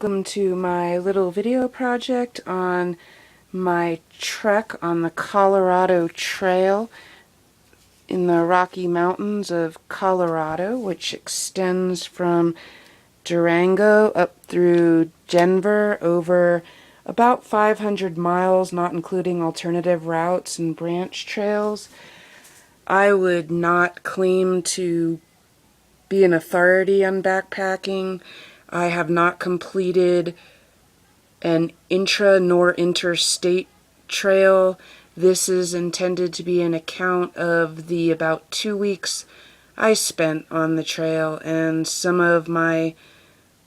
Welcome to my little video project on my trek on the Colorado Trail in the Rocky Mountains of Colorado, which extends from Durango up through Denver over about 500 miles, not including alternative routes and branch trails. I would not claim to be an authority on backpacking. I have not completed an intra nor interstate trail. This is intended to be an account of the about 2 weeks I spent on the trail and some of my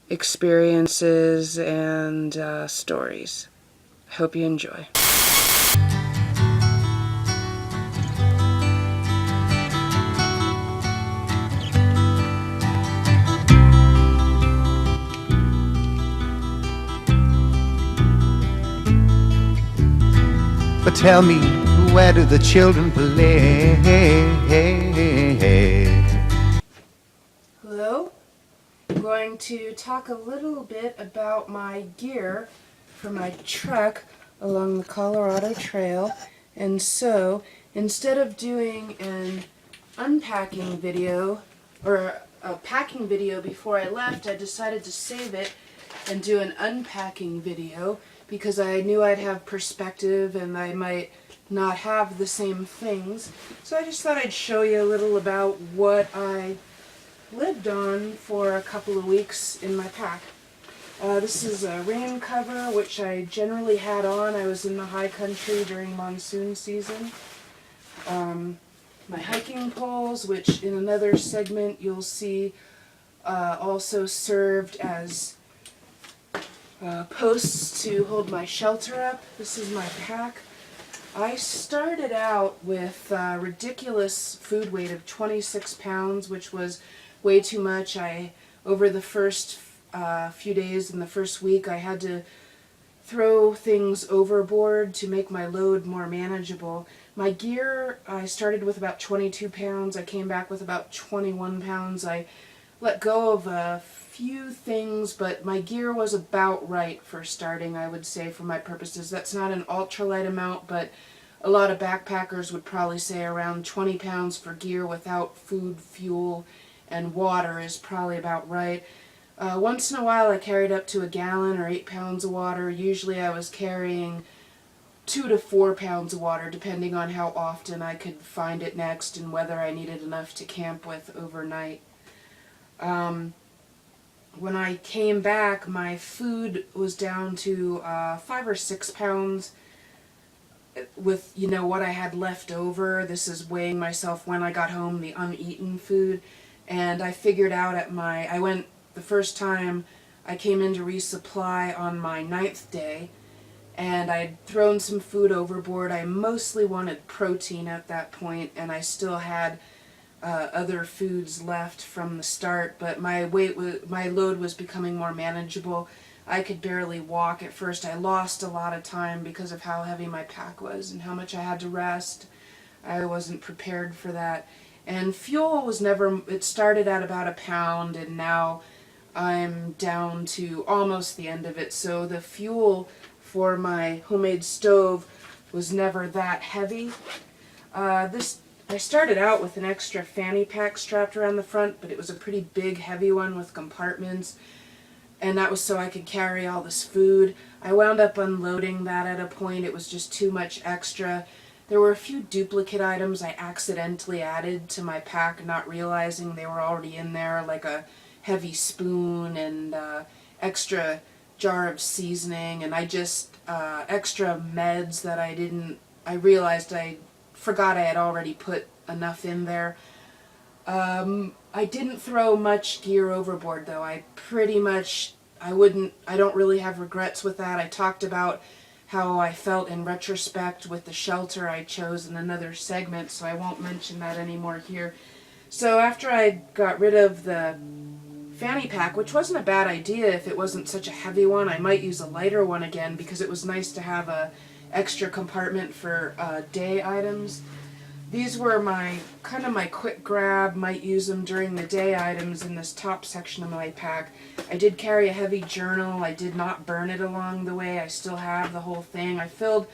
experiences and stories. I hope you enjoy. But tell me, where do the children play? Hello. I'm going to talk a little bit about my gear for my trek along the Colorado Trail. And so, instead of doing an unpacking video or a packing video before I left, I decided to save it and do an unpacking video because I knew I'd have perspective and I might not have the same things. So I just thought I'd show you a little about what I lived on for a couple of weeks in my pack. This is a rain cover, which I generally had on. I was in the high country during monsoon season. My hiking poles, which in another segment you'll see also served as posts to hold my shelter up. This is my pack. I started out with a ridiculous food weight of 26 pounds, which was way too much. Over the first few days in the first week, I had to throw things overboard to make my load more manageable. My gear, I started with about 22 pounds. I came back with about 21 pounds. I let go of a few things, but my gear was about right for starting, I would say, for my purposes. That's not an ultralight amount, but a lot of backpackers would probably say around 20 pounds for gear without food, fuel, and water is probably about right. Once in a while I carried up to a gallon or 8 pounds of water. Usually I was carrying 2 to 4 pounds of water, depending on how often I could find it next and whether I needed enough to camp with overnight. When I came back, my food was down to 5 or 6 pounds with, what I had left over. This is weighing myself when I got home, the uneaten food. And I figured out the first time I came in to resupply on my 9th day, and I'd thrown some food overboard. I mostly wanted protein at that point, and I still had other foods left from the start, but my load was becoming more manageable. I could barely walk at first. I lost a lot of time because of how heavy my pack was and how much I had to rest. I wasn't prepared for that. And fuel it started at about a pound, and now I'm down to almost the end of it. So the fuel for my homemade stove was never that heavy. I started out with an extra fanny pack strapped around the front, but it was a pretty big, heavy one with compartments, and that was so I could carry all this food. I wound up unloading that at a point. It was just too much extra. There were a few duplicate items I accidentally added to my pack, not realizing they were already in there, like a heavy spoon and extra jar of seasoning, and extra meds that I realized I forgot I had already put enough in there. I didn't throw much gear overboard though. I don't really have regrets with that. I talked about how I felt in retrospect with the shelter I chose in another segment, so I won't mention that anymore here. So after I got rid of the fanny pack, which wasn't a bad idea if it wasn't such a heavy one, I might use a lighter one again because it was nice to have a extra compartment for day items. these were my kind of my quick grab, might use them during the day items in this top section of my pack. I did carry a heavy journal. I did not burn it along the way. I still have the whole thing. I filled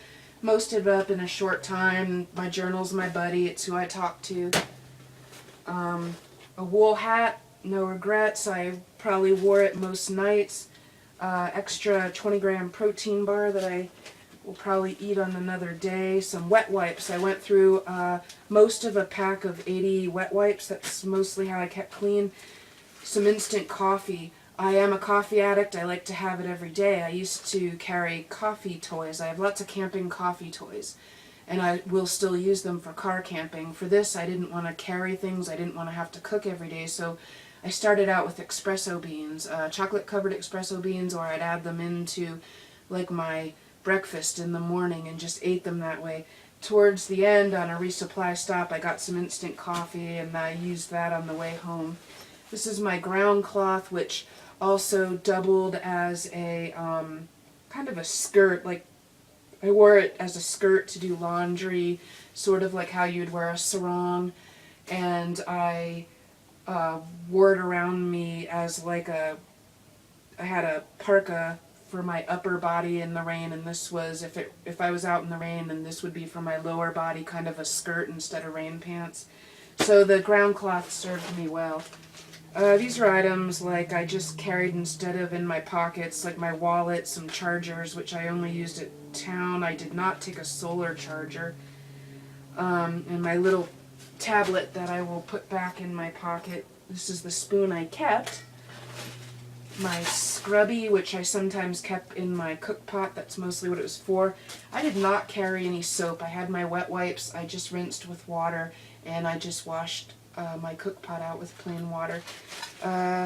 most of it up in a short time. My journal's my buddy. It's who I talk to. A wool hat, no regrets. I probably wore it most nights. Extra 20-gram protein bar that I will probably eat on another day. Some wet wipes. I went through most of a pack of 80 wet wipes. That's mostly how I kept clean. Some instant coffee. I am a coffee addict. I like to have it every day. I used to carry coffee toys. I have lots of camping coffee toys, and I will still use them for car camping. For this, I didn't want to carry things. I didn't want to have to cook every day, so I started out with espresso beans, chocolate-covered espresso beans, or I'd add them into like my breakfast in the morning and just ate them that way. Towards the end, on a resupply stop, I got some instant coffee, and I used that on the way home. This is my ground cloth, which also doubled as a kind of a skirt. Like, I wore it as a skirt to do laundry, sort of like how you'd wear a sarong, and I wore it around me as like I had a parka for my upper body in the rain, and this was, if I was out in the rain, and this would be for my lower body, kind of a skirt instead of rain pants. So the ground cloth served me well. These are items like I just carried instead of in my pockets, like my wallet, some chargers, which I only used at town. I did not take a solar charger. And my little tablet that I will put back in my pocket. This is the spoon I kept. My scrubby, which I sometimes kept in my cook pot. That's mostly what it was for. I did not carry any soap. I had my wet wipes. I just rinsed with water, and I just washed my cook pot out with plain water.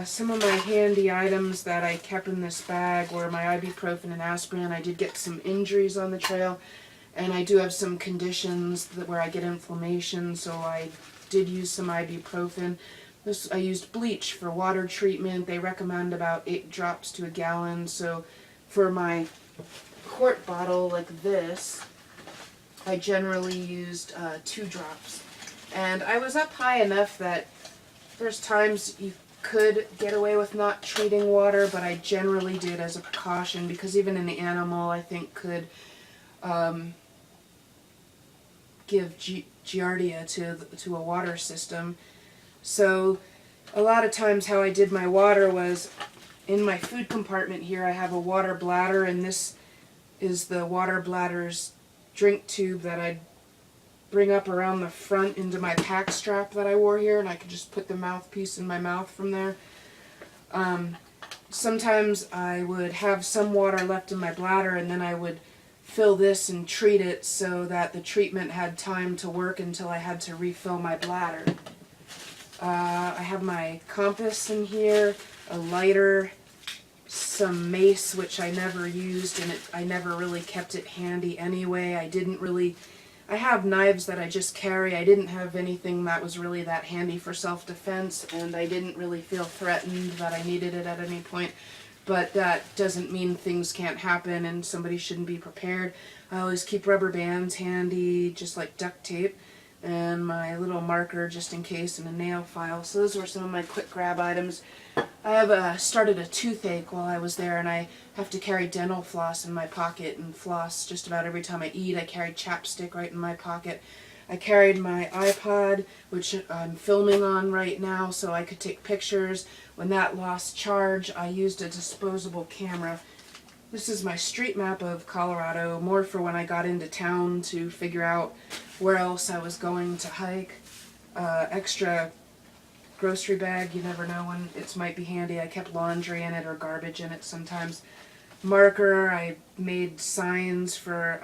Some of my handy items that I kept in this bag were my ibuprofen and aspirin. I did get some injuries on the trail, and I do have some conditions where I get inflammation, so I did use some ibuprofen. I used bleach for water treatment. They recommend about 8 drops to a gallon, so for my quart bottle like this, I generally used 2 drops. And I was up high enough that there's times you could get away with not treating water, but I generally did as a precaution, because even an animal, I think, could give giardia to a water system. So a lot of times how I did my water was in my food compartment here. I have a water bladder, and this is the water bladder's drink tube that I'd bring up around the front into my pack strap that I wore here, and I could just put the mouthpiece in my mouth from there. Sometimes I would have some water left in my bladder, and then I would fill this and treat it so that the treatment had time to work until I had to refill my bladder. I have my compass in here, a lighter, some mace, which I never used, and I never really kept it handy anyway. I have knives that I just carry. I didn't have anything that was really that handy for self-defense, and I didn't really feel threatened that I needed it at any point. But that doesn't mean things can't happen and somebody shouldn't be prepared. I always keep rubber bands handy, just like duct tape, and my little marker just in case, and a nail file. So those were some of my quick grab items. I have started a toothache while I was there, and I have to carry dental floss in my pocket and floss just about every time I eat. I carried chapstick right in my pocket. I carried my iPod, which I'm filming on right now, so I could take pictures. When that lost charge, I used a disposable camera. This is my street map of Colorado, more for when I got into town to figure out where else I was going to hike. Extra grocery bag, you never know when it might be handy. I kept laundry in it or garbage in it sometimes. Marker, I made signs for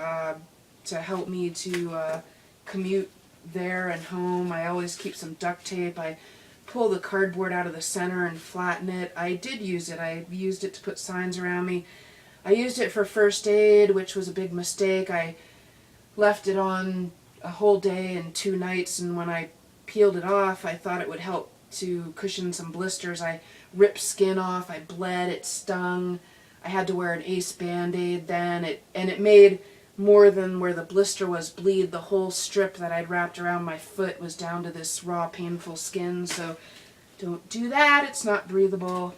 to help me to commute there and home. I always keep some duct tape. I pull the cardboard out of the center and flatten it. I did use it. I used it to put signs around me. I used it for first aid, which was a big mistake. I left it on a whole day and 2 nights, and when I peeled it off, I thought it would help to cushion some blisters. I ripped skin off. I bled. It stung. I had to wear an ACE Band-Aid then. It made more than where the blister was bleed. The whole strip that I'd wrapped around my foot was down to this raw, painful skin, so don't do that. It's not breathable.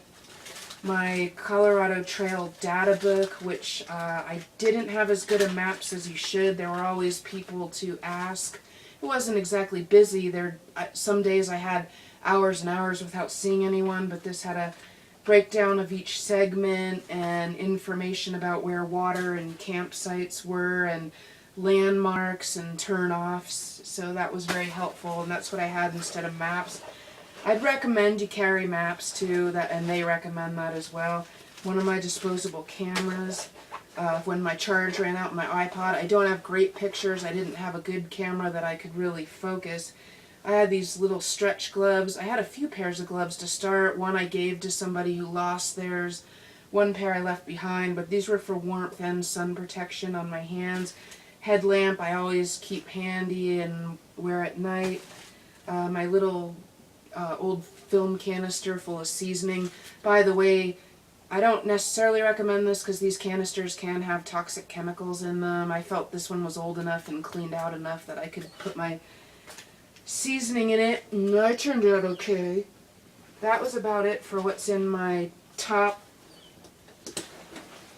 My Colorado Trail data book, which I didn't have as good a maps as you should. There were always people to ask. It wasn't exactly busy. Some days I had hours and hours without seeing anyone, but this had a breakdown of each segment and information about where water and campsites were and landmarks and turn-offs, so that was very helpful, and that's what I had instead of maps. I'd recommend you carry maps too, and they recommend that as well. One of my disposable cameras, when my charge ran out on my iPod, I don't have great pictures, I didn't have a good camera that I could really focus. I had these little stretch gloves. I had a few pairs of gloves to start. One I gave to somebody who lost theirs. One pair I left behind, but these were for warmth and sun protection on my hands. Headlamp I always keep handy and wear at night. My little old film canister full of seasoning. By the way, I don't necessarily recommend this because these canisters can have toxic chemicals in them. I felt this one was old enough and cleaned out enough that I could put my seasoning in it, and I turned out okay. That was about it for what's in my top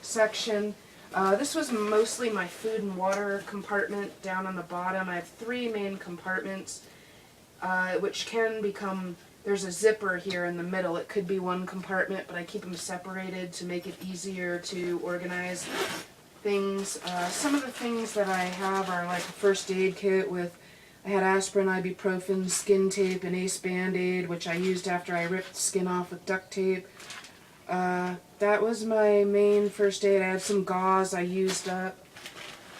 section. This was mostly my food and water compartment down on the bottom. I have 3 main compartments, which can become, there's a zipper here in the middle. It could be one compartment, but I keep them separated to make it easier to organize things. Some of the things that I have are like a first aid kit with, I had aspirin, ibuprofen, skin tape, and Ace Band-Aid, which I used after I ripped the skin off with duct tape. That was my main first aid. I had some gauze I used up.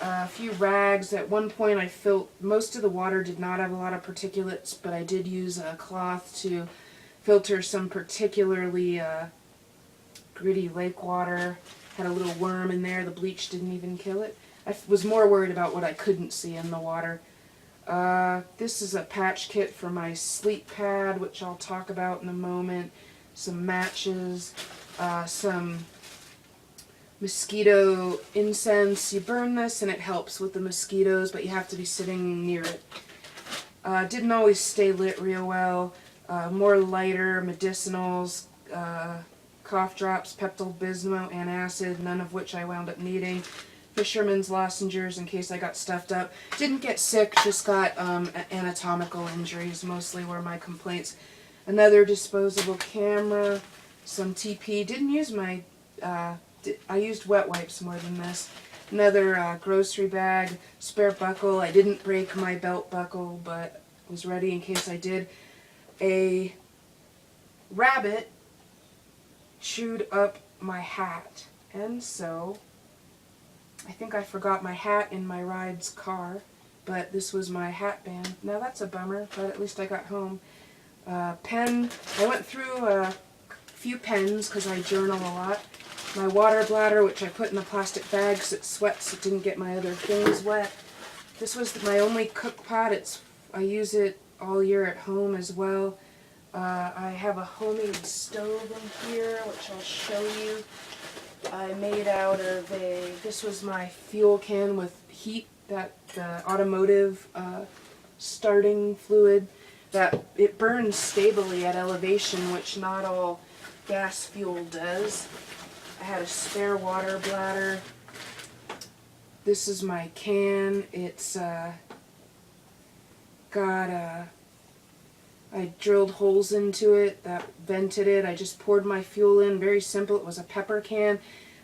A few rags. At one point I filled, most of the water did not have a lot of particulates, but I did use a cloth to filter some particularly gritty lake water. Had a little worm in there. The bleach didn't even kill it. I was more worried about what I couldn't see in the water. This is a patch kit for my sleep pad, which I'll talk about in a moment. Some matches, some mosquito incense. You burn this and it helps with the mosquitoes, but you have to be sitting near it. Didn't always stay lit real well. More lighter medicinals, cough drops, Pepto-Bismol, antacid, none of which I wound up needing. Fisherman's lozenges in case I got stuffed up. Didn't get sick, just got anatomical injuries, mostly were my complaints. Another disposable camera, some TP. Didn't use my, I used wet wipes more than this. Another grocery bag, spare buckle. I didn't break my belt buckle, but was ready in case I did. A rabbit chewed up my hat, and so I think I forgot my hat in my ride's car, but this was my hat band. Now that's a bummer, but at least I got home. Pen, I went through a few pens because I journal a lot. My water bladder, which I put in a plastic bag because it sweats, it didn't get my other things wet. This was my only cook pot. I use it all year at home as well. I have a homemade stove in here, which I'll show you. I made out of this was my fuel can with heat, that automotive starting fluid, that it burns stably at elevation, which not all gas fuel does. I had a spare water bladder. This is my can. It's got I drilled holes into it that vented it. I just poured my fuel in. Very simple. It was a pepper can.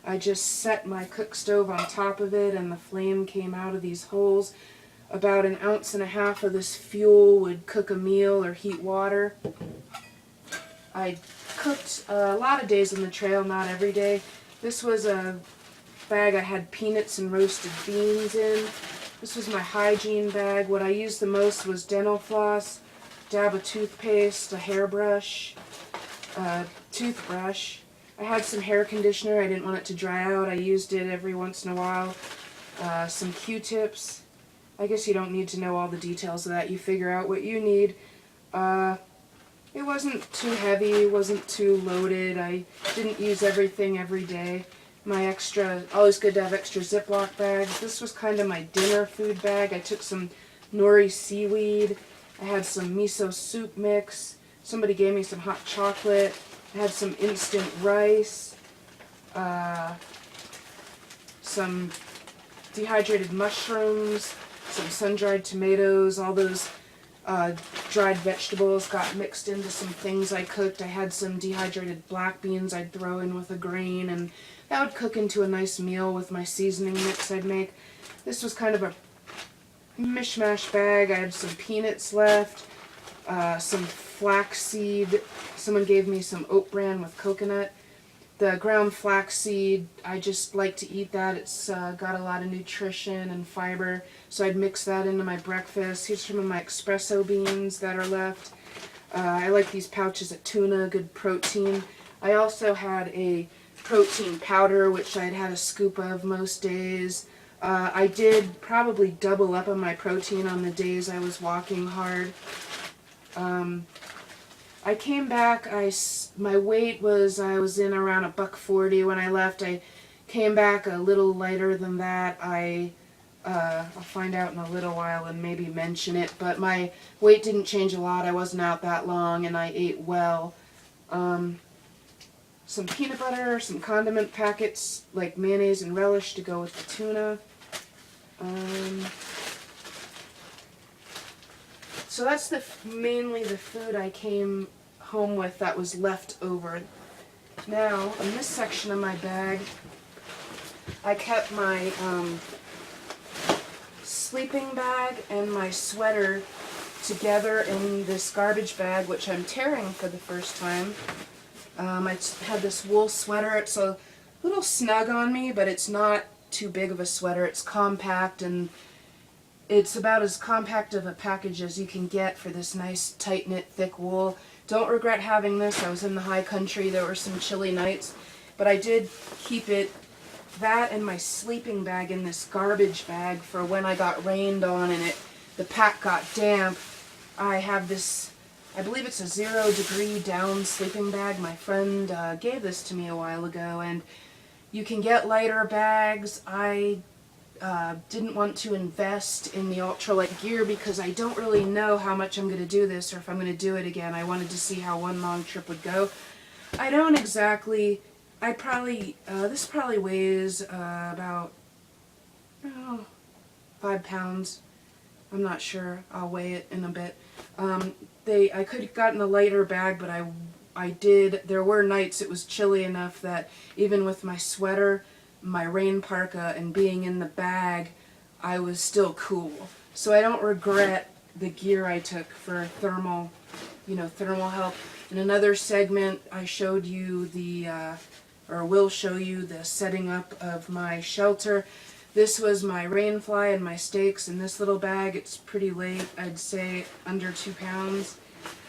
I just set my cook stove on top of it and the flame came out of these holes. About 1.5 ounces of this fuel would cook a meal or heat water. I cooked a lot of days on the trail, not every day. This was a bag I had peanuts and roasted beans in. This was my hygiene bag. What I used the most was dental floss, dab of toothpaste, a hairbrush, toothbrush. I had some hair conditioner. I didn't want it to dry out. I used it every once in a while. Some Q-tips. I guess you don't need to know all the details of that. You figure out what you need. It wasn't too heavy. It wasn't too loaded. I didn't use everything every day. my extra, always good to have extra Ziploc bags. This was kind of my dinner food bag. I took some nori seaweed. I had some miso soup mix. Somebody gave me some hot chocolate. I had some instant rice. Some dehydrated mushrooms. Some sun-dried tomatoes. All those dried vegetables got mixed into some things I cooked. I had some dehydrated black beans I'd throw in with a grain, and that would cook into a nice meal with my seasoning mix I'd make. This was kind of a mishmash bag. I had some peanuts left, some flaxseed. Someone gave me some oat bran with coconut. The ground flaxseed, I just like to eat that. It's got a lot of nutrition and fiber, so I'd mix that into my breakfast. Here's some of my espresso beans that are left. I like these pouches of tuna, good protein. I also had a protein powder, which I'd had a scoop of most days. I did probably double up on my protein on the days I was walking hard. I came back, my weight was, I was in around $140 when I left. I came back a little lighter than that. I'll find out in a little while and maybe mention it, but my weight didn't change a lot. I wasn't out that long and I ate well. Some peanut butter, some condiment packets like mayonnaise and relish to go with the tuna. So that's mainly the food I came home with that was left over. Now, in this section of my bag, I kept my sleeping bag and my sweater together in this garbage bag, which I'm tearing for the first time. I had this wool sweater. It's a little snug on me, but it's not too big of a sweater. It's compact, and it's about as compact of a package as you can get for this nice tight-knit thick wool. Don't regret having this. I was in the high country. There were some chilly nights, but I did keep that and my sleeping bag in this garbage bag for when I got rained on and the pack got damp. I have this, I believe it's a 0 degree down sleeping bag. My friend gave this to me a while ago, and you can get lighter bags. I didn't want to invest in the ultralight gear because I don't really know how much I'm going to do this or if I'm going to do it again. I wanted to see how one long trip would go. I don't exactly, this probably weighs about 5 pounds. I'm not sure. I'll weigh it in a bit. I could have gotten a lighter bag, but there were nights it was chilly enough that even with my sweater, my rain parka, and being in the bag, I was still cool. So I don't regret the gear I took for thermal help. In another segment, I showed you or will show you the setting up of my shelter. This was my rain fly and my stakes in this little bag. It's pretty light, I'd say under 2 pounds.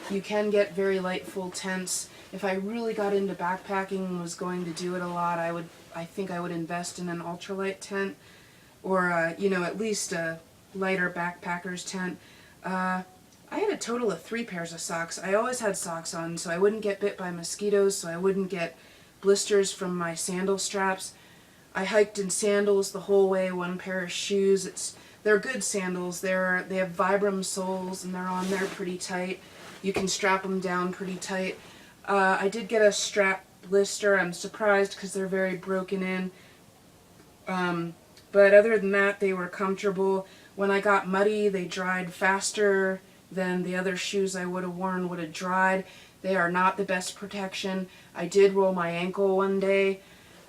You can get very light full tents. If I really got into backpacking and was going to do it a lot, I think I would invest in an ultralight tent, or at least a lighter backpacker's tent. I had a total of 3 pairs of socks. I always had socks on so I wouldn't get bit by mosquitoes, so I wouldn't get blisters from my sandal straps. I hiked in sandals the whole way, 1 pair of shoes. They're good sandals. They have Vibram soles and they're on there pretty tight. You can strap them down pretty tight. I did get a strap blister. I'm surprised because they're very broken in. But other than that, they were comfortable. When I got muddy, they dried faster than the other shoes I would have worn would have dried. They are not the best protection. I did roll my ankle one day,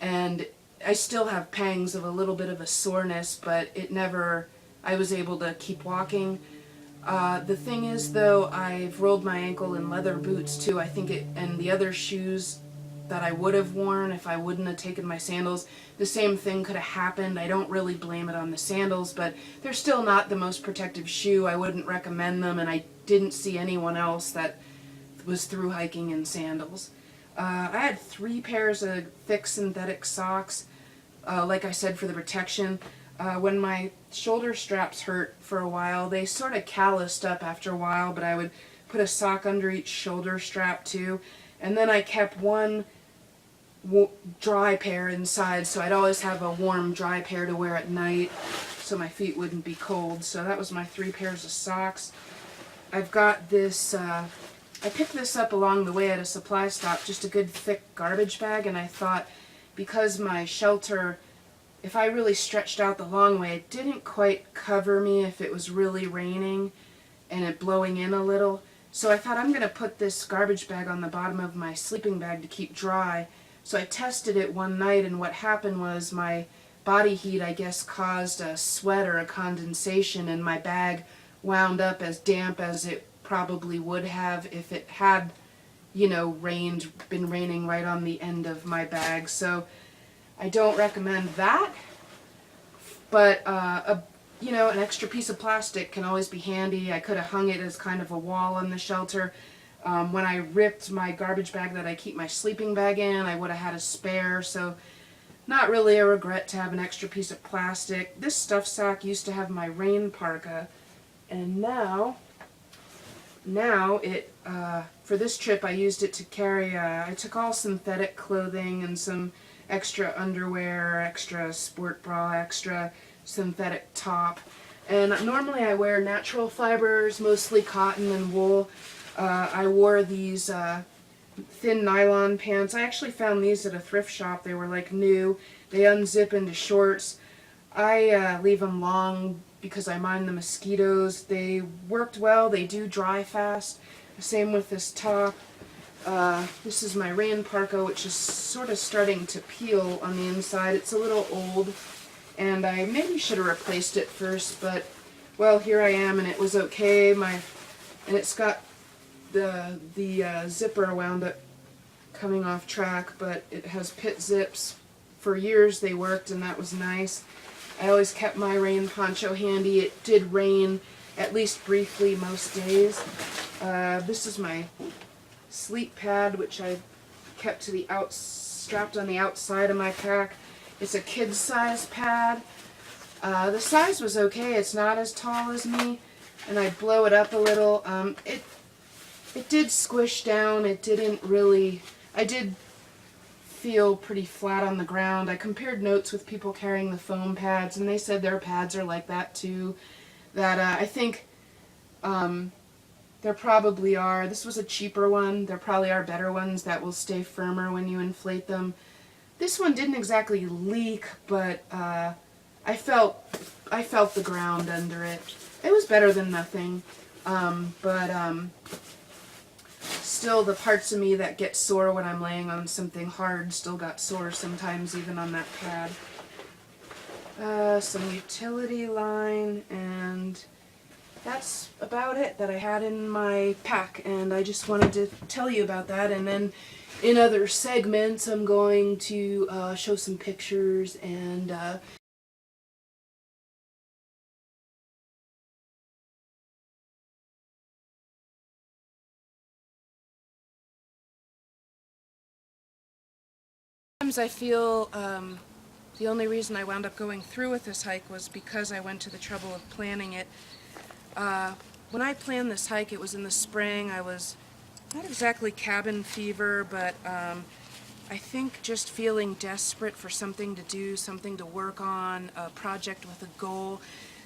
and I still have pangs of a little bit of a soreness, but I was able to keep walking. The thing is, though, I've rolled my ankle in leather boots too. I think and the other shoes that I would have worn if I wouldn't have taken my sandals, the same thing could have happened. I don't really blame it on the sandals, but they're still not the most protective shoe. I wouldn't recommend them, and I didn't see anyone else that was through hiking in sandals. I had 3 pairs of thick synthetic socks, like I said, for the protection. When my shoulder straps hurt for a while, they sort of calloused up after a while, but I would put a sock under each shoulder strap too. And then I kept one dry pair inside, so I'd always have a warm dry pair to wear at night so my feet wouldn't be cold. So that was my 3 pairs of socks. I've got this, I picked this up along the way at a supply stop, just a good thick garbage bag, and I thought because my shelter, if I really stretched out the long way, it didn't quite cover me if it was really raining and it blowing in a little. So I thought I'm going to put this garbage bag on the bottom of my sleeping bag to keep dry. So I tested it one night, and what happened was my body heat, I guess, caused a sweat or a condensation, and my bag wound up as damp as it probably would have if it had, you know, been raining right on the end of my bag. So I don't recommend that, but you know, an extra piece of plastic can always be handy. I could have hung it as kind of a wall in the shelter. When I ripped my garbage bag that I keep my sleeping bag in, I would have had a spare, so not really a regret to have an extra piece of plastic. This stuff sack used to have my rain parka, and now it, for this trip I used it to carry, I took all synthetic clothing and some extra underwear, extra sport bra, extra synthetic top. And normally I wear natural fibers, mostly cotton and wool. I wore these thin nylon pants. I actually found these at a thrift shop. They were like new. They unzip into shorts. I leave them long because I mind the mosquitoes. They worked well. They do dry fast. Same with this top. This is my rain parka, which is sort of starting to peel on the inside. It's a little old, and I maybe should have replaced it first, but, well, here I am, and it was okay. And it's got the zipper wound up coming off track, but it has pit zips. For years they worked, and that was nice. I always kept my rain poncho handy. It did rain, at least briefly, most days. This is my sleep pad, which I kept to strapped on the outside of my pack. It's a kid's size pad. The size was okay. It's not as tall as me, and I blow it up a little. It did squish down. It didn't really. I did feel pretty flat on the ground. I compared notes with people carrying the foam pads, and they said their pads are like that too. That I think there probably are. This was a cheaper one. There probably are better ones that will stay firmer when you inflate them. This one didn't exactly leak, but I felt the ground under it. It was better than nothing, but still the parts of me that get sore when I'm laying on something hard still got sore sometimes, even on that pad. Some utility line, and that's about it that I had in my pack, and I just wanted to tell you about that. And then in other segments I'm going to show some pictures and sometimes I feel the only reason I wound up going through with this hike was because I went to the trouble of planning it. When I planned this hike, it was in the spring. I was not exactly cabin fever, but I think just feeling desperate for something to do, something to work on, a project with a goal.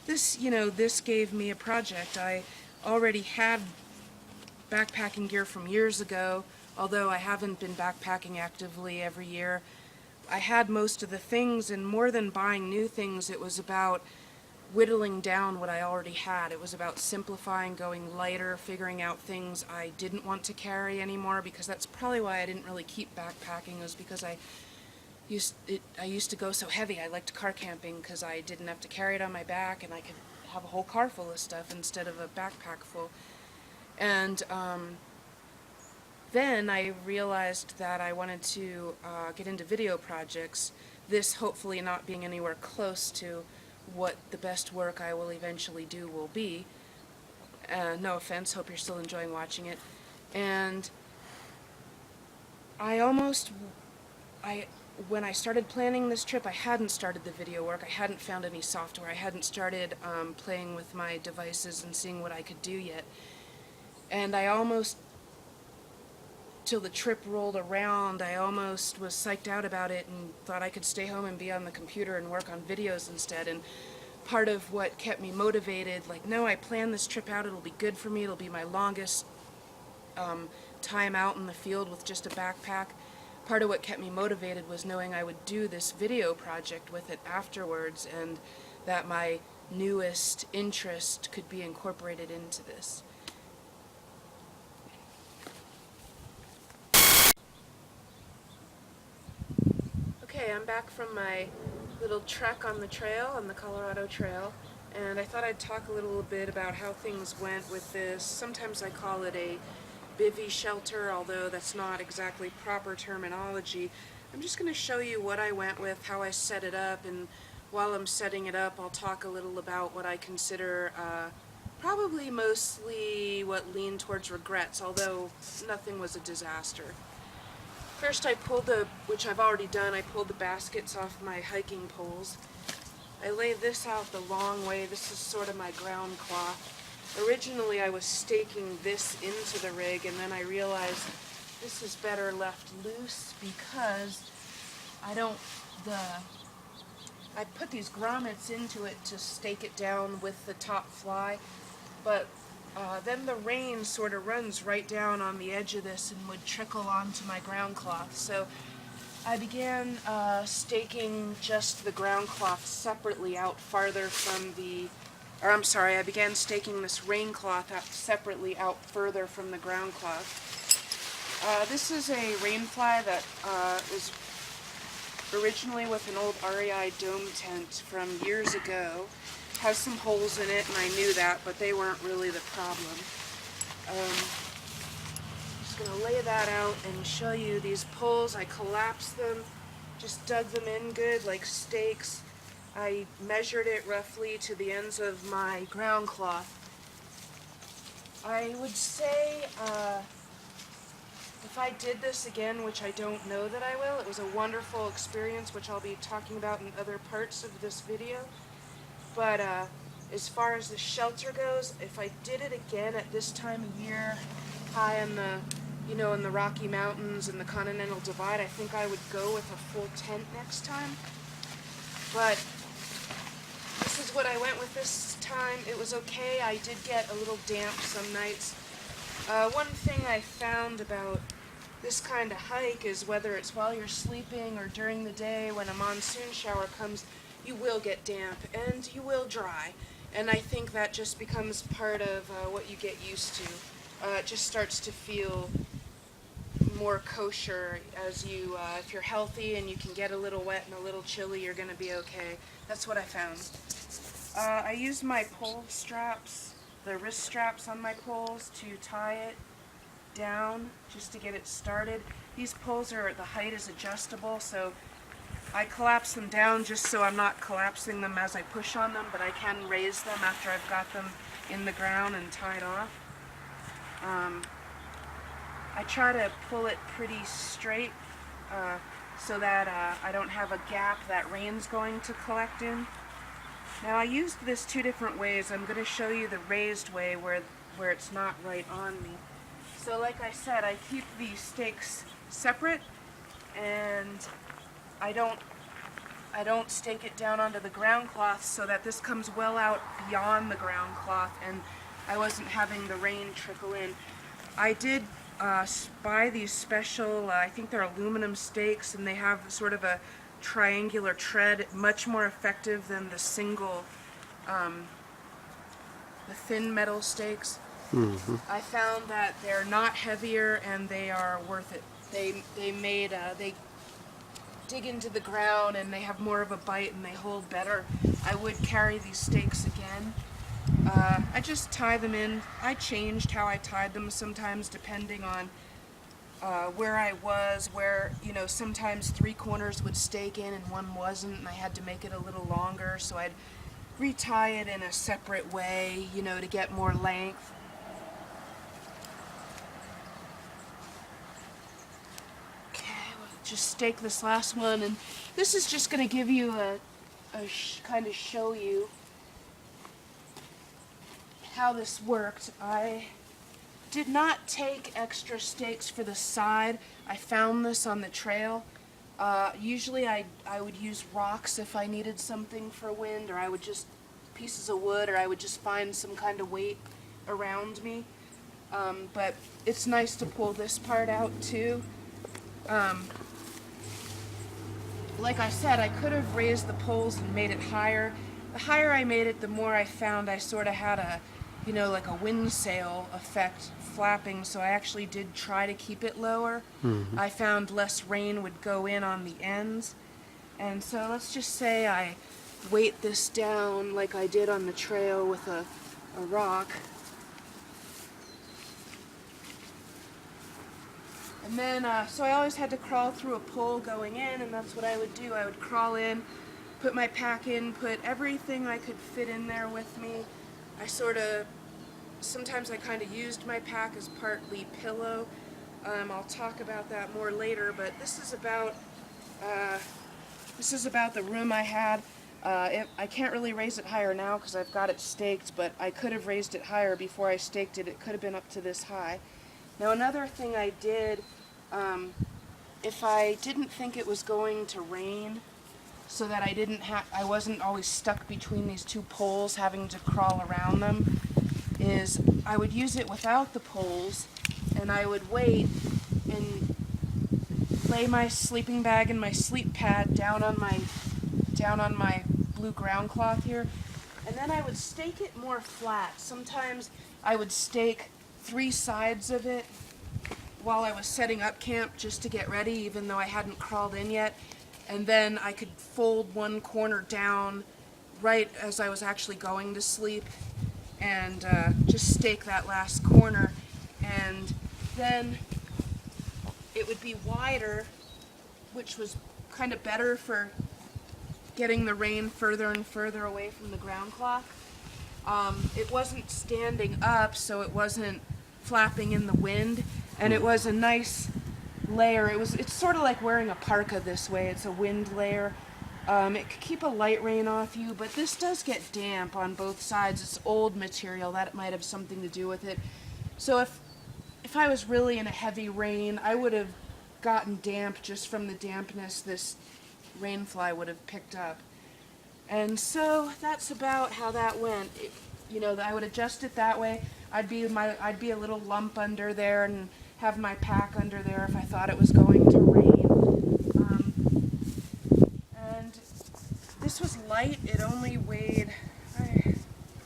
This gave me a project. I already had backpacking gear from years ago, although I haven't been backpacking actively every year. I had most of the things, and more than buying new things, it was about whittling down what I already had. It was about simplifying, going lighter, figuring out things I didn't want to carry anymore, because that's probably why I didn't really keep backpacking, was because I used to go so heavy. I liked car camping because I didn't have to carry it on my back, and I could have a whole car full of stuff instead of a backpack full. And then I realized that I wanted to get into video projects, this hopefully not being anywhere close to what the best work I will eventually do will be. No offense, hope you're still enjoying watching it. And when I started planning this trip, I hadn't started the video work, I hadn't found any software, I hadn't started playing with my devices and seeing what I could do yet. And I almost till the trip rolled around, I almost was psyched out about it and thought I could stay home and be on the computer and work on videos instead. And part of what kept me motivated, like, no, I planned this trip out, it'll be good for me, it'll be my longest time out in the field with just a backpack. Part of what kept me motivated was knowing I would do this video project with it afterwards, and that my newest interest could be incorporated into this. Okay, I'm back from my little trek on the trail, on the Colorado Trail, and I thought I'd talk a little bit about how things went with this. Sometimes I call it a bivvy shelter, although that's not exactly proper terminology. I'm just going to show you what I went with, how I set it up, and while I'm setting it up, I'll talk a little about what I consider probably mostly what leaned towards regrets, although nothing was a disaster. First I pulled which I've already done, I pulled the baskets off my hiking poles. I lay this out the long way. This is sort of my ground cloth. Originally I was staking this into the rig, and then I realized this is better left loose because I put these grommets into it to stake it down with the top fly, but then the rain sort of runs right down on the edge of this and would trickle onto my ground cloth. So I began staking just the ground cloth separately out farther from I began staking this rain cloth out separately out further from the ground cloth. This is a rain fly that is originally with an old REI dome tent from years ago. Has some holes in it, and I knew that, but they weren't really the problem. Just going to lay that out and show you these poles. I collapsed them, just dug them in good like stakes. I measured it roughly to the ends of my ground cloth. I would say if I did this again, which I don't know that I will, it was a wonderful experience, which I'll be talking about in other parts of this video. But as far as the shelter goes, if I did it again at this time of year, high in the, in the Rocky Mountains and the Continental Divide, I think I would go with a full tent next time. But this is what I went with this time. It was okay. I did get a little damp some nights. One thing I found about this kind of hike is whether it's while you're sleeping or during the day when a monsoon shower comes, you will get damp and you will dry. And I think that just becomes part of what you get used to. It just starts to feel more kosher as you, if you're healthy and you can get a little wet and a little chilly, you're going to be okay. That's what I found. I used my pole straps, the wrist straps on my poles, to tie it down just to get it started. These poles the height is adjustable, so I collapse them down just so I'm not collapsing them as I push on them, but I can raise them after I've got them in the ground and tied off. I try to pull it pretty straight so that I don't have a gap that rain's going to collect in. Now I used this two different ways. I'm going to show you the raised way where it's not right on me. So like I said, I keep these stakes separate, and I don't stake it down onto the ground cloth so that this comes well out beyond the ground cloth and I wasn't having the rain trickle in. I did buy these special, I think they're aluminum stakes, and they have sort of a triangular tread, much more effective than the single, the thin metal stakes. Mm-hmm. I found that they're not heavier and they are worth it. They dig into the ground and they have more of a bite and they hold better. I would carry these stakes again. I just tie them in. I changed how I tied them sometimes depending on where I was, sometimes 3 corners would stake in and one wasn't, and I had to make it a little longer, so I'd retie it in a separate way, to get more length. Just stake this last one, and this is just going to give you kind of show you how this worked. I did not take extra stakes for the side. I found this on the trail. Usually I would use rocks if I needed something for wind, or I would just pieces of wood, or I would just find some kind of weight around me. But it's nice to pull this part out too. Like I said, I could have raised the poles and made it higher. The higher I made it, the more I found I sort of had a, like a wind sail effect flapping, so I actually did try to keep it lower. I found less rain would go in on the ends. And so let's just say I weight this down like I did on the trail with a rock. And then, so I always had to crawl through a pole going in, and that's what I would do. I would crawl in, put my pack in, put everything I could fit in there with me. Sometimes I kind of used my pack as partly pillow. I'll talk about that more later, but this is about the room I had. I can't really raise it higher now because I've got it staked, but I could have raised it higher before I staked it. It could have been up to this high. Now another thing I did, if I didn't think it was going to rain, so that I wasn't always stuck between these two poles having to crawl around them, is I would use it without the poles, and I would wait and lay my sleeping bag and my sleep pad down on my blue ground cloth here, and then I would stake it more flat. Sometimes I would stake 3 sides of it while I was setting up camp just to get ready, even though I hadn't crawled in yet. And then I could fold one corner down right as I was actually going to sleep and just stake that last corner. And then it would be wider, which was kind of better for getting the rain further and further away from the ground cloth. It wasn't standing up, so it wasn't flapping in the wind, and it was a nice layer. It's sort of like wearing a parka this way. It's a wind layer. It could keep a light rain off you, but this does get damp on both sides. It's old material. That might have something to do with it. So if I was really in a heavy rain, I would have gotten damp just from the dampness this rainfly would have picked up. And so that's about how that went. I would adjust it that way. I'd be a little lump under there and have my pack under there if I thought it was going to rain. And this was light. It only weighed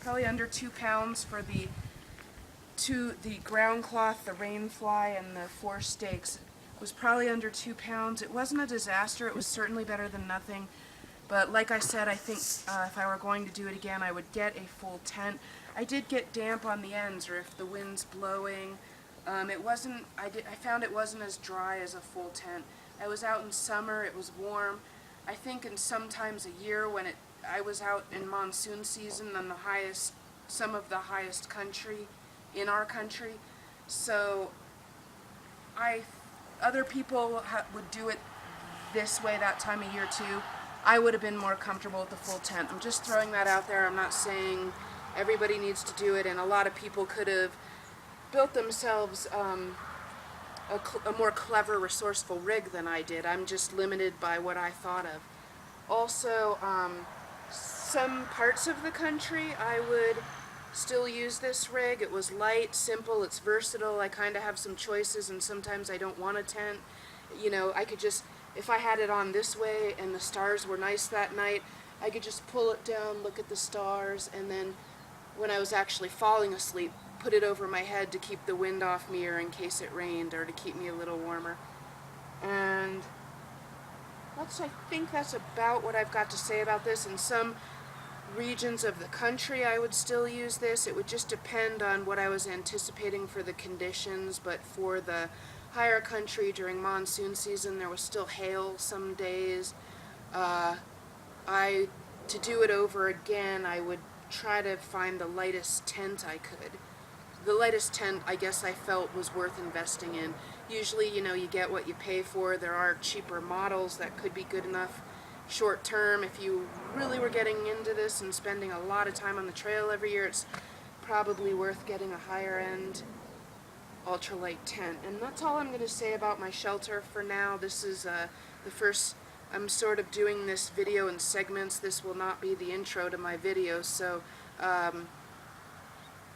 probably under 2 pounds for the ground cloth, the rain fly, and the 4 stakes. It was probably under 2 pounds. It wasn't a disaster. It was certainly better than nothing. But like I said, I think if I were going to do it again, I would get a full tent. I did get damp on the ends, or if the wind's blowing. I found it wasn't as dry as a full tent. I was out in summer, it was warm. I think in sometimes a year when I was out in monsoon season on some of the highest country in our country. So other people would do it this way that time of year too. I would have been more comfortable with the full tent. I'm just throwing that out there. I'm not saying everybody needs to do it, and a lot of people could have built themselves a more clever, resourceful rig than I did. I'm just limited by what I thought of. Also, some parts of the country I would still use this rig. It was light, simple, it's versatile. I kind of have some choices, and sometimes I don't want a tent. I could just, if I had it on this way and the stars were nice that night, I could just pull it down, look at the stars, and then when I was actually falling asleep, put it over my head to keep the wind off me, or in case it rained, or to keep me a little warmer. And I think that's about what I've got to say about this. In some regions of the country I would still use this. It would just depend on what I was anticipating for the conditions, but for the higher country during monsoon season there was still hail some days. To do it over again, I would try to find the lightest tent I could. The lightest tent I guess I felt was worth investing in. Usually, you get what you pay for. There are cheaper models that could be good enough short term. If you really were getting into this and spending a lot of time on the trail every year, it's probably worth getting a higher end ultralight tent. And that's all I'm going to say about my shelter for now. This is the first, I'm sort of doing this video in segments. This will not be the intro to my video, so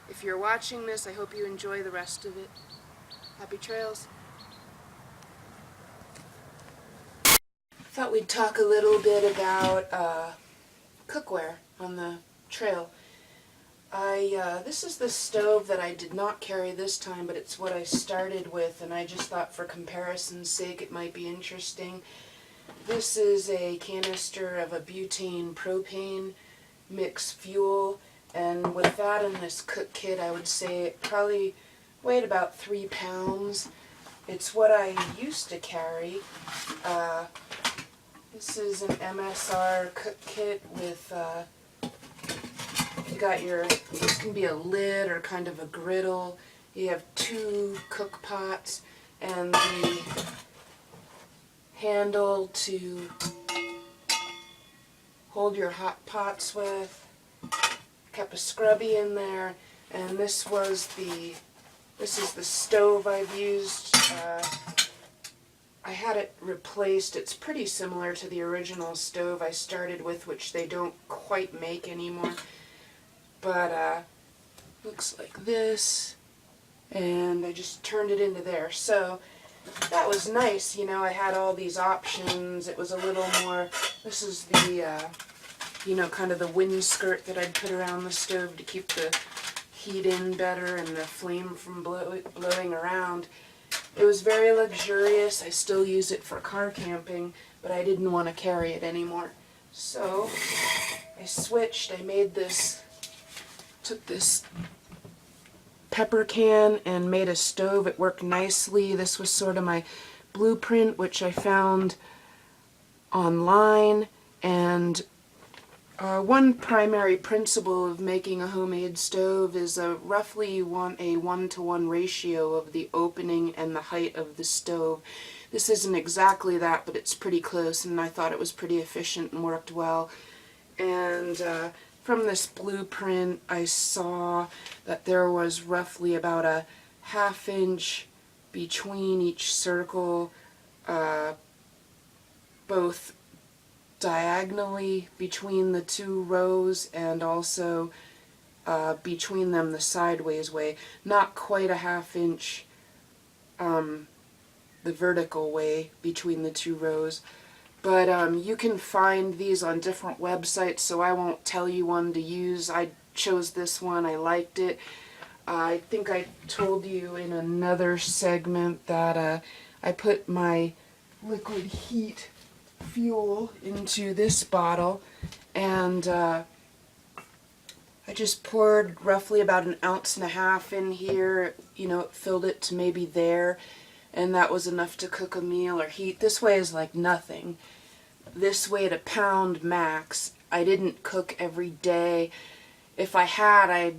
if you're watching this, I hope you enjoy the rest of it. Happy trails. Thought we'd talk a little bit about cookware on the trail. This is the stove that I did not carry this time, but it's what I started with, and I just thought for comparison's sake it might be interesting. This is a canister of a butane propane mix fuel, and with that in this cook kit, I would say it probably weighed about 3 pounds. It's what I used to carry. This is an MSR cook kit with you got your, this can be a lid or kind of a griddle. You have 2 cook pots and the handle to hold your hot pots with. Kept a scrubby in there, and this is the stove I've used. I had it replaced. It's pretty similar to the original stove I started with, which they don't quite make anymore. But looks like this, and I just turned it into there. So that was nice, you know, I had all these options. It was a little more, this is the, you know, kind of the wind skirt that I'd put around the stove to keep the heat in better and the flame from blowing around. It was very luxurious. I still use it for car camping, but I didn't want to carry it anymore. So I switched. I made this, took this pepper can and made a stove. It worked nicely. This was sort of my blueprint, which I found online, and one primary principle of making a homemade stove is roughly a 1-to-1 ratio of the opening and the height of the stove. This isn't exactly that, but it's pretty close, and I thought it was pretty efficient and worked well. And from this blueprint, I saw that there was roughly about a 1/2 inch between each circle, both diagonally between the 2 rows and also between them the sideways way. Not quite a 1/2 inch the vertical way between the 2 rows. But you can find these on different websites, so I won't tell you one to use. I chose this one. I liked it. I think I told you in another segment that I put my liquid heat fuel into this bottle, and I just poured roughly about 1.5 ounces in here. You know, it filled it to maybe there, and that was enough to cook a meal or heat. This way is like nothing. This weighed 1 pound max. I didn't cook every day. If I had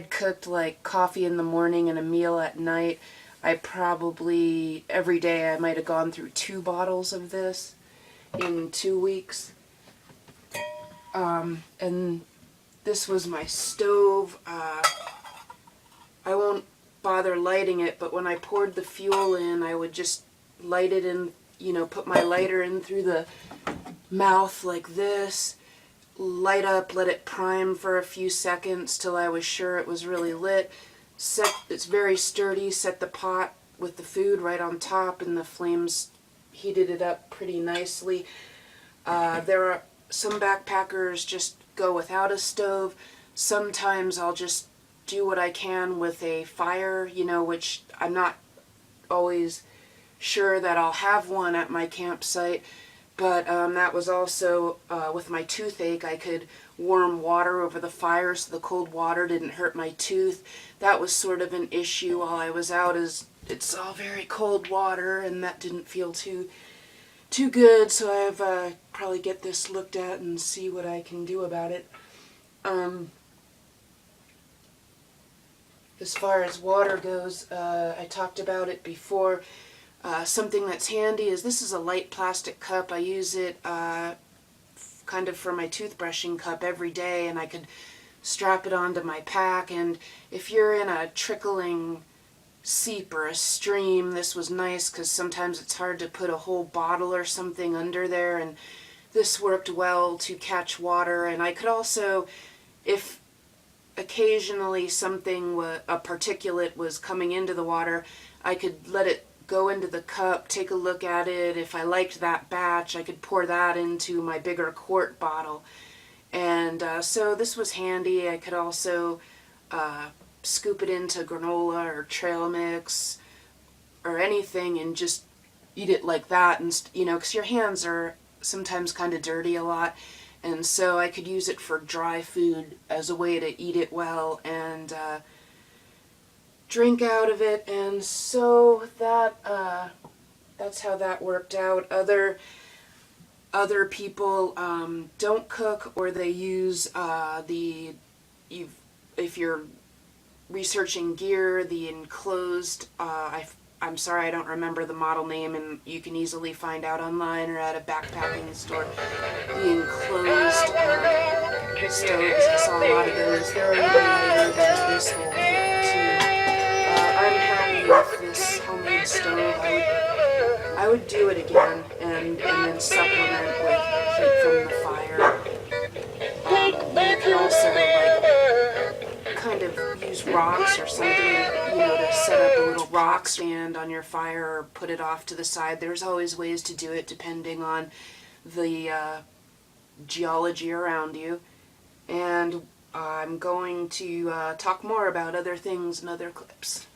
cooked like coffee in the morning and a meal at night, I probably, every day I might have gone through 2 bottles of this in 2 weeks. And this was my stove. I won't bother lighting it, but when I poured the fuel in, I would just light it in, you know, put my lighter in through the mouth like this, light up, let it prime for a few seconds till I was sure it was really lit. It's very sturdy. Set the pot with the food right on top, and the flames heated it up pretty nicely. There are some backpackers just go without a stove. Sometimes I'll just do what I can with a fire, you know, which I'm not always sure that I'll have one at my campsite. But that was also, with my toothache, I could warm water over the fire so the cold water didn't hurt my tooth. That was sort of an issue while I was out, is it's all very cold water, and that didn't feel too good, so I have probably get this looked at and see what I can do about it. As far as water goes, I talked about it before. Something that's handy is this is a light plastic cup. I use it kind of for my toothbrushing cup every day, and I could strap it onto my pack. And if you're in a trickling seep or a stream. This was nice because sometimes it's hard to put a whole bottle or something under there, and this worked well to catch water. And I could also, if occasionally a particulate was coming into the water, I could let it go into the cup, take a look at it. If I liked that batch, I could pour that into my bigger quart bottle. And so this was handy. I could also scoop it into granola or trail mix or anything and just eat it like that. And because your hands are sometimes kind of dirty a lot, and so I could use it for dry food as a way to eat it well and drink out of it. And so that's how that worked out. Other people don't cook, or they use if you're researching gear, the enclosed, I'm sorry, I don't remember the model name, and you can easily find out online or at a backpacking store. The enclosed stoves, I saw a lot of those. They're even lighter than this whole kit too. I'm happy with this homemade stove. I would do it again and then supplement with heat from the fire. You can also kind of use rocks or something, to set up a little rock stand on your fire or put it off to the side. There's always ways to do it depending on the geology around you. And I'm going to talk more about other things in other clips.